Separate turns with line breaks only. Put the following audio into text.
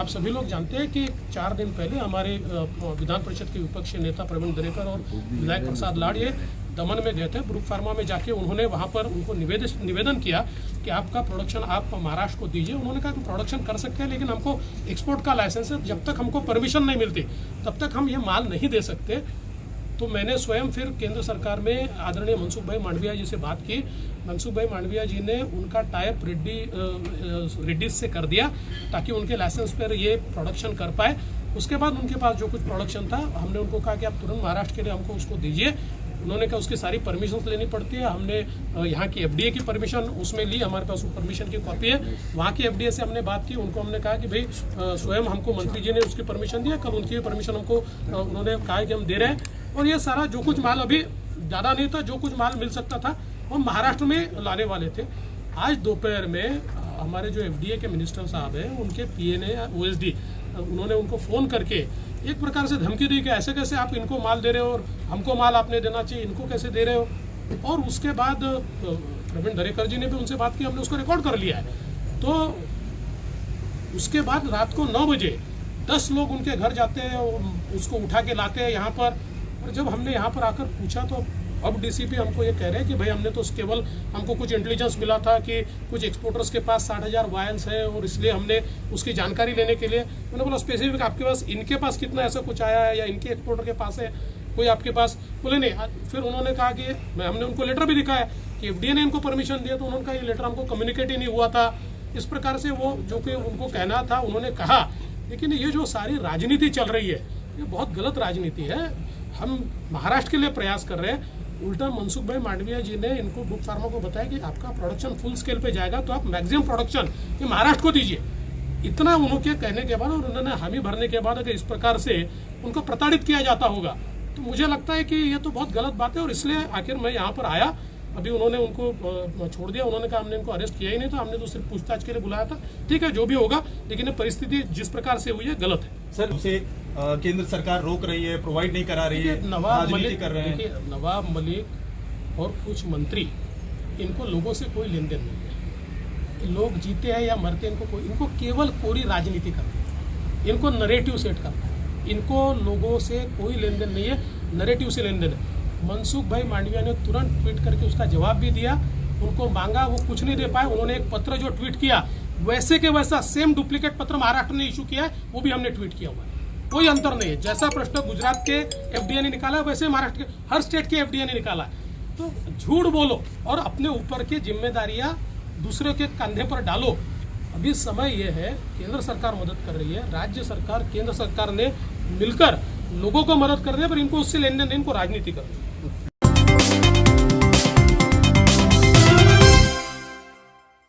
आप सभी लोग जानते हैं कि 4 दिन पहले हमारे विधान परिषद के विपक्षी नेता प्रवीण दरेकर और विधायक प्रसाद लाड़ ये दमन में गए थे। ब्रूक फार्मा में जाके उन्होंने वहां पर उनको निवेदन किया कि आपका प्रोडक्शन आप महाराष्ट्र को दीजिए। उन्होंने कहा कि प्रोडक्शन कर सकते हैं, लेकिन हमको एक्सपोर्ट का लाइसेंस है, जब तक हमको परमिशन नहीं मिलती तब तक हम ये माल नहीं दे सकते। तो मैंने स्वयं फिर केंद्र सरकार में आदरणीय मनसुख भाई मांडविया जी से बात की। मनसुख भाई मांडविया जी ने उनका टाइप रेड्डीज से कर दिया ताकि उनके लाइसेंस पर ये प्रोडक्शन कर पाए। उसके बाद उनके पास जो कुछ प्रोडक्शन था, हमने उनको कहा कि आप तुरंत महाराष्ट्र के लिए हमको उसको दीजिए। उन्होंने कहा उसकी सारी परमिशन लेनी पड़ती है। हमने यहाँ की FDA की परमिशन उसमें ली, हमारे पास वो परमिशन की कॉपी है। वहाँ की FDA से हमने बात की, उनको हमने कहा कि भाई स्वयं हमको मंत्री जी ने उसकी परमिशन दिया, कल उनकी परमिशन हमको उन्होंने कहा कि हम दे रहे हैं। और ये सारा जो कुछ माल अभी ज़्यादा नहीं था, जो कुछ माल मिल सकता था वो महाराष्ट्र में लाने वाले थे। आज दोपहर में हमारे जो FDA के मिनिस्टर साहब हैं, उनके PA ने OSD उन्होंने उनको फ़ोन करके एक प्रकार से धमकी दी कि ऐसे कैसे आप इनको माल दे रहे हो और हमको माल आपने देना चाहिए, इनको कैसे दे रहे हो। और उसके बाद प्रवीण दरेकर जी ने भी उनसे बात की, हमने उसको रिकॉर्ड कर लिया है। तो उसके बाद रात को 9 बजे 10 लोग उनके घर जाते हैं, उसको उठा के लाते हैं यहाँ पर। और जब हमने यहाँ पर आकर पूछा तो अब DCP हमको ये कह रहे हैं कि भाई हमने तो केवल हमको कुछ इंटेलिजेंस मिला था कि कुछ एक्सपोर्टर्स के पास 60,000 वायल्स हैं और इसलिए हमने उसकी जानकारी लेने के लिए। मैंने बोला स्पेसिफिक आपके पास इनके पास कितना ऐसा कुछ आया है या इनके एक्सपोर्टर के पास है कोई आपके पास? बोले नहीं। फिर उन्होंने कहा कि हमने उनको लेटर भी दिखाया कि FDA ने इनको परमिशन दिया, तो उन्होंने कहा ये लेटर हमको कम्युनिकेट ही नहीं हुआ था। इस प्रकार से वो जो कि उनको कहना था उन्होंने कहा। लेकिन ये जो सारी राजनीति चल रही है ये बहुत गलत राजनीति है। हम महाराष्ट्र के लिए प्रयास कर रहे हैं। उल्टा मनसुख भाई मांडविया जी ने इनको ब्रूक फार्मा को बताया कि आपका प्रोडक्शन फुल स्केल पे जाएगा तो आप मैक्सिमम प्रोडक्शन ये महाराष्ट्र को दीजिए। इतना उनके कहने के बाद और उन्होंने हामी भरने के बाद अगर इस प्रकार से उनको प्रताड़ित किया जाता होगा तो मुझे लगता है कि ये तो बहुत गलत बात है। और इसलिए आखिर मैं यहाँ पर आया। अभी उन्होंने उनको छोड़ दिया, उन्होंने कहा हमने इनको अरेस्ट किया ही नहीं था, हमने तो सिर्फ पूछताछ के लिए बुलाया था। ठीक है, जो भी होगा, लेकिन ये परिस्थिति जिस प्रकार से हुई है गलत है।
सर उसे केंद्र सरकार रोक रही है, प्रोवाइड नहीं करा रही है,
नवाब मलिक और कुछ मंत्री, इनको लोगों से कोई लेन देन नहीं है। लोग जीते हैं या मरते हैं, इनको केवल कोरी राजनीति करनी है, इनको नरेटिव सेट करना है। इनको लोगों से कोई लेन देन नहीं है, नरेटिव से लेन देन है। मनसुख भाई मांडविया ने तुरंत ट्वीट करके उसका जवाब भी दिया। उनको मांगा, वो कुछ नहीं दे पाए। उन्होंने एक पत्र जो ट्वीट किया वैसे के वैसा सेम डुप्लीकेट पत्र महाराष्ट्र ने इशू किया है, वो भी हमने ट्वीट किया हुआ है। कोई अंतर नहीं है। जैसा प्रश्न गुजरात के FDA ने निकाला वैसे महाराष्ट्र के हर स्टेट के FDA ने निकाला है। तो झूठ बोलो और अपने ऊपर की जिम्मेदारियां दूसरे के कंधे पर डालो। अभी समय यह है, केंद्र सरकार मदद कर रही है, राज्य सरकार केंद्र सरकार ने मिलकर लोगों को मदद कर रही है, पर इनको उससे लेन देन, इनको राजनीति कर रही है।